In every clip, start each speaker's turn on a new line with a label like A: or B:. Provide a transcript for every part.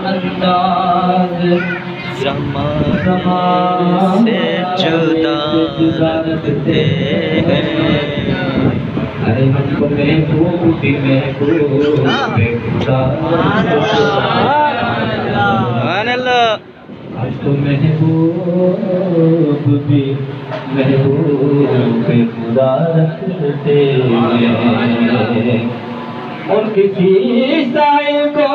A: अंदाज ज़माने से जुदा रखते हैं। अरे हमको महबूब भी महबूब हमको महबूब भी महबूब खुदा रखते हैं। और किसी साए को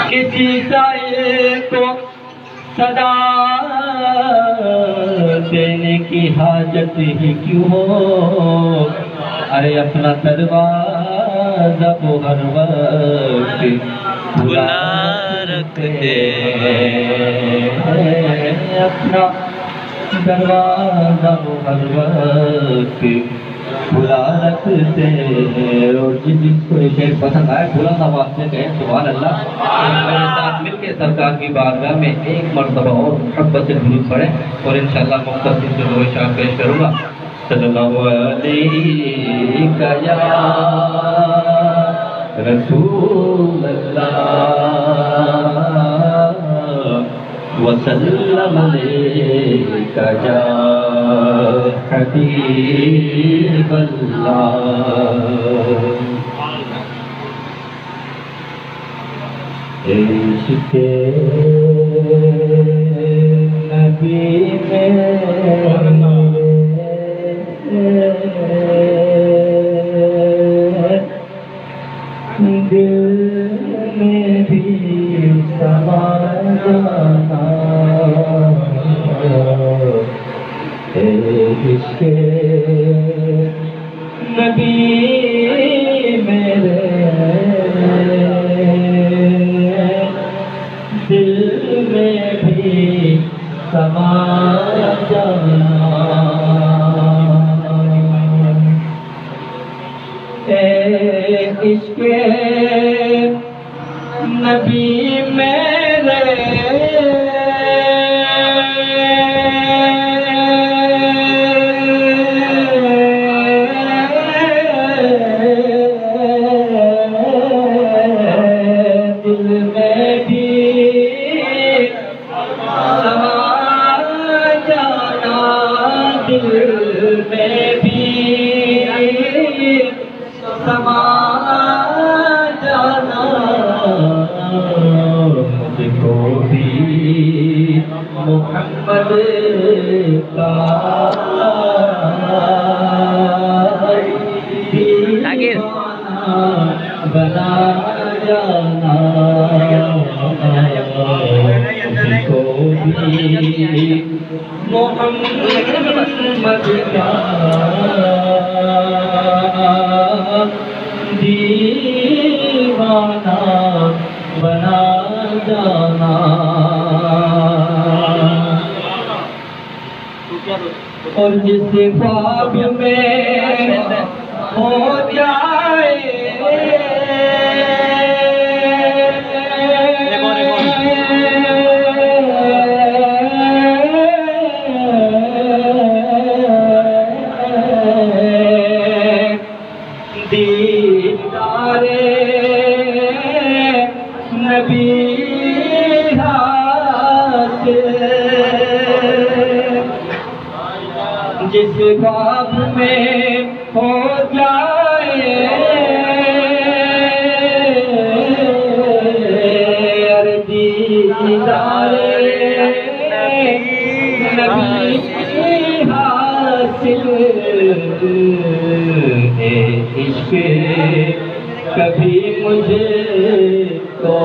A: किसी साए को सदा देने की हाजत ही क्यों हो। अरे अपना दरवाज़ा वो हर वक्त खुला रखते हैं। अपना दरवाज़ा वो हर वक्त खुला रखते हैं। और जिसको ये शेर पसंद आए बुलंद आवाज़ से कहें सुभान अल्लाह। मेरे साथ मिलके सरकार की बारगाह में एक मरतबा और मोहब्बत से दुरूद पढ़ें और इंशाअल्लाह मुख्तसर से दो इशार पेश करूँगा। सल्लल्लाहु अलैहि या रसूल अल्लाह वसल्लम अलैका या हबीब अल्लाह। इश्क़े नबी में दिल में भी समा जाना। इश्क़े नबी मेरे दिल में भी समा जाना। इश्क़े नबी मेरे दिल में भी समा जाना। दिल में भी समा जाना। मुझको भी मोहम्मद का दीवाना बना जाना। मुझको भी मोहम्मद का दीवाना बना जाना। और जिस ख्वाब में हो जाए दीदारे नबी जिस ख्वाब में हो जाए दीदारे नबी हासिल इश्क़ कभी मुझे तो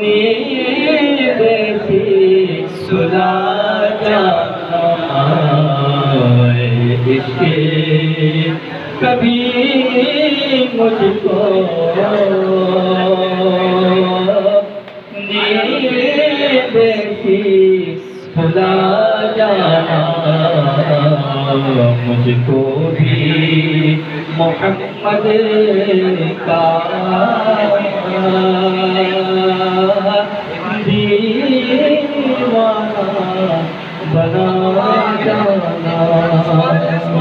A: नींद सी सुला जाना। इश्क़ कभी मुझको नींद सी सुला जाना। मुझको भी मोहम्मद का बना जाना।